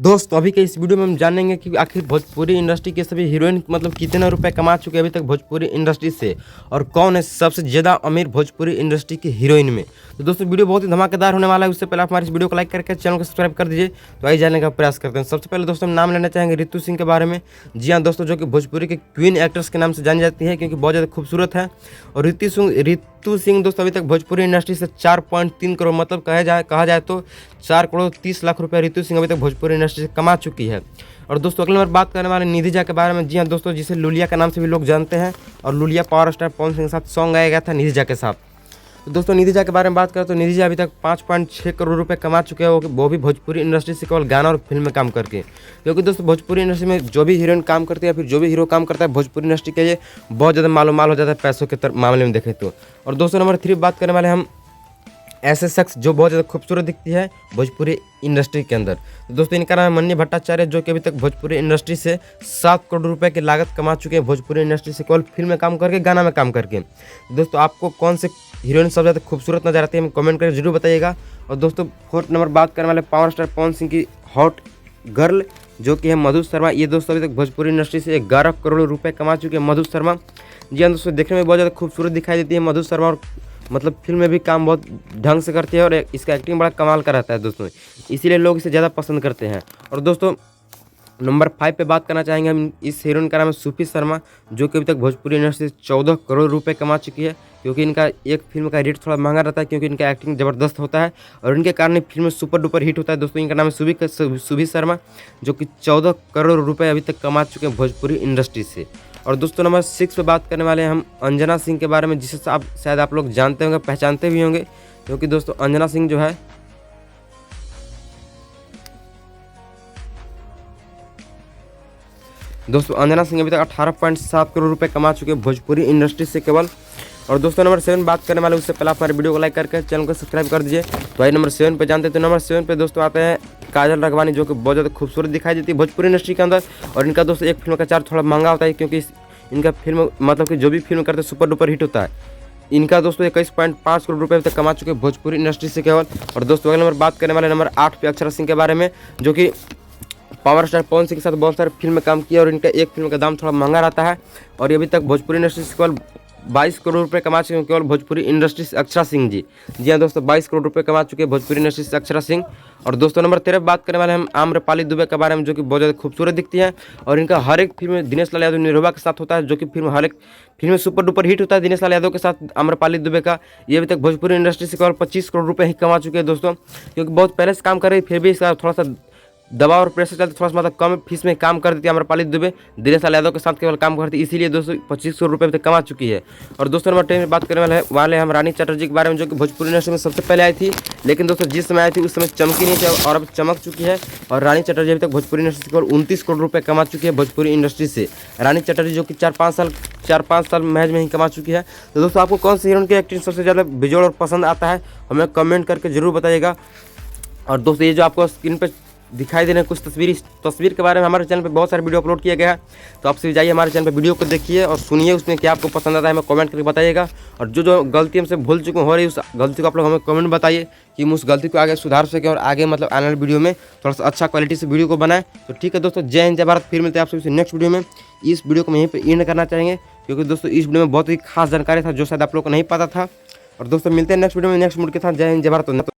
दोस्त अभी के इस वीडियो में हम जानेंगे कि आखिर भोजपुरी इंडस्ट्री के सभी हीरोइन मतलब कितने रुपए कमा चुके हैं अभी तक भोजपुरी इंडस्ट्री से, और कौन है सबसे ज़्यादा अमीर भोजपुरी इंडस्ट्री की हीरोइन में। तो दोस्तों वीडियो बहुत ही धमाकेदार होने वाला है। उससे पहले आप हमारे इस वीडियो को लाइक करके चैनल को सब्सक्राइब कर दीजिए। तो आइए जानने का प्रयास करते हैं। सबसे पहले दोस्तों हम नाम लेना चाहेंगे रितु सिंह के बारे में। जी हाँ दोस्तों, जो कि भोजपुरी के क्वीन एक्ट्रेस के नाम से जानी जाती है क्योंकि बहुत ज़्यादा खूबसूरत है। और रितु सिंह दोस्तों अभी तक भोजपुरी इंडस्ट्री से 4.3 करोड़ मतलब कहा जाए तो 4 करोड़ 30 लाख रुपए रितु सिंह अभी तक भोजपुरी इंडस्ट्री से कमा चुकी है। और दोस्तों अगले नंबर बात करने वाले निधि झा के बारे में। जी हाँ दोस्तों, जिसे लुलिया के नाम से भी लोग जानते हैं, और लुलिया पावर स्टार पवन सिंह के साथ सॉन्ग गाया गया था निधि झा के साथ। तो दोस्तों निधि झा के बारे में बात करें तो निधि झा अभी तक 5.6 करोड़ रुपए कमा चुके हैं, वो भी भोजपुरी इंडस्ट्री से केवल गाना और फिल्म में काम करके। क्योंकि दोस्तों भोजपुरी इंडस्ट्री में जो भी हीरोइन काम करती है या फिर जो भी हीरो काम करता है भोजपुरी इंडस्ट्री के लिए बहुत ज़्यादा मालूमाल हो जाता है पैसों के मामले में देखें तो। और दोस्तों नंबर 3 बात करने वाले हम ऐसे शख्स जो बहुत ज़्यादा खूबसूरत दिखती है भोजपुरी इंडस्ट्री के अंदर। तो दोस्तों इनका नाम है मन्नी भट्टाचार्य, जो कि अभी तक भोजपुरी इंडस्ट्री से 7 करोड़ रुपए की लागत कमा चुके हैं भोजपुरी इंडस्ट्री से केवल फिल्म में काम करके, गाना में काम करके। दोस्तों आपको कौन से हीरोइन सबसे ज़्यादा खूबसूरत नजर आती है हमें कमेंट करके जरूर बताइएगा। और दोस्तों 4th नंबर बात करने वाले पावर स्टार पवन सिंह की हॉट गर्ल जो कि है मधु शर्मा। ये दोस्तों अभी तक भोजपुरी इंडस्ट्री से 11 करोड़ रुपए कमा चुके हैं मधु शर्मा। जी हाँ दोस्तों, देखने में बहुत ज़्यादा खूबसूरत दिखाई देती है मधु शर्मा, और मतलब फिल्म में भी काम बहुत ढंग से करती है, और इसका एक्टिंग बड़ा कमाल का रहता है दोस्तों, इसीलिए लोग इसे ज़्यादा पसंद करते हैं। और दोस्तों नंबर 5 पे बात करना चाहेंगे हम। इस हीरोइन का नाम है सूफी शर्मा, जो कि अभी तक भोजपुरी इंडस्ट्री से 14 करोड़ रुपए कमा चुकी है। क्योंकि इनका एक फिल्म का रेट थोड़ा महंगा रहता है, क्योंकि इनका एक्टिंग ज़बरदस्त होता है और इनके कारण फिल्म में सुपर डुपर हिट होता है। दोस्तों इनका नाम है सूफी शर्मा, जो कि 14 करोड़ रुपए अभी तक कमा चुके हैं भोजपुरी इंडस्ट्री से। और दोस्तों नंबर 6 पे बात करने वाले हैं हम अंजना सिंह के बारे में, जिसे शायद आप लोग जानते होंगे, पहचानते भी होंगे। क्योंकि दोस्तों अंजना सिंह जो है अंजना सिंह अभी तक 18.7 करोड़ रुपए कमा चुके हैं भोजपुरी इंडस्ट्री से केवल। और दोस्तों नंबर 7 बात करने वाले, उससे पहले आप हमारे वीडियो को लाइक करके चैनल को सब्सक्राइब कर दीजिए। तो आइए नंबर 7 पे जानते हैं। तो नंबर 7 पे दोस्तों आते हैं काजल राघवानी, जो कि बहुत ज़्यादा खूबसूरत दिखाई देती है भोजपुरी इंडस्ट्री के अंदर। और इनका दोस्तों एक फिल्म का चार्ज थोड़ा महंगा होता है, क्योंकि इनका फिल्म मतलब कि जो भी फिल्म करते हैं सुपर डुपर हिट होता है। इनका दोस्तों 21.5 करोड़ रुपए तक कमा चुके हैं भोजपुरी इंडस्ट्री से केवल। और दोस्तों अगले नंबर बात करने वाले नंबर 8 पे अक्षरा सिंह के बारे में, जो कि पावर स्टार पवन सिंह के साथ बहुत सारे फिल्म में काम किया, और इनका एक फिल्म का दाम थोड़ा महंगा रहता है। और ये अभी तक भोजपुरी इंडस्ट्री से केवल 22 करोड़ रुपए कमा चुके हैं केवल भोजपुरी इंडस्ट्री से अक्षरा सिंह जी। जी हाँ दोस्तों, 22 करोड़ रुपए कमा चुके हैं भोजपुरी इंडस्ट्री से अक्षरा सिंह। और दोस्तों नंबर 13 बात करने वाले हम आम्रपाली दुबे के बारे में, जो कि बहुत ज़्यादा खूबसूरत दिखती है, और इनका हर एक फिल्म में दिनेश लाल यादव निरोबा के साथ होता है, जो कि हर एक फिल्म में सुपर डुपर हिट होता है दिनेश लाल यादव के साथ आम्रपाली दुबे का। ये अभी तक भोजपुरी इंडस्ट्री से केवल 25 करोड़ रुपए ही कमा चुके हैं दोस्तों, क्योंकि बहुत पहले से काम कर रही, फिर भी इसका थोड़ा सा दबाव और प्रेशर चलते थोड़ा सा मतलब कम फीस में काम कर देती है आम्रपाली दुबे, दिनेश लाल यादव के साथ केवल काम करती है, इसीलिए दोस्तों 25 करोड़ रुपये तक कमा चुकी है। और दोस्तों नंबर 10 में बात करने वाले हम रानी चटर्जी के बारे में, जो कि भोजपुरी इंडस्ट्री में सबसे पहले आई थी, लेकिन दोस्तों जिस समय आई थी उस समय चमकी नहीं थी, और अब चमक चुकी है। और रानी चटर्जी अभी तक भोजपुरी इंडस्ट्री से केवल 29 करोड़ रुपये कमा चुकी है भोजपुरी इंडस्ट्री से। रानी चटर्जी जो कि 4-5 साल महज में ही कमा चुकी है। तो दोस्तों आपको कौन सी हीरोइन की एक्टिंग सबसे ज़्यादा बेजोड़ और पसंद आता है हमें कमेंट करके जरूर बताइएगा। और दोस्तों ये जो आपको स्क्रीन पर दिखाई दे रहे हैं कुछ तस्वीर के बारे में, हमारे चैनल पे बहुत सारे वीडियो अपलोड किया गया है, तो आप सभी जाइए हमारे चैनल पे वीडियो को देखिए और सुनिए, उसमें क्या आपको पसंद आता है हमें कमेंट करके बताइएगा। और जो गलती हमसे भूल चुके हो रही है उस गलती को आप लोग हमें कमेंट बताइए कि हम उस गलती को आगे सुधार सकें, और आगे मतलब आने वाले वीडियो में थोड़ा सा अच्छा क्वालिटी से वीडियो को बनाएं। तो ठीक है दोस्तों, जय हिंद जय भारत। फिर मिलते हैं आप सभी से नेक्स्ट वीडियो में। इस वीडियो को हम यहीं पर एंड करना चाहेंगे, क्योंकि दोस्तों इस वीडियो में बहुत ही खास जानकारी था जो शायद आप लोग को नहीं पता था। और दोस्तों मिलते हैं नेक्स्ट वीडियो में नेक्स्ट मूड के साथ। जय हिंद जय भारत।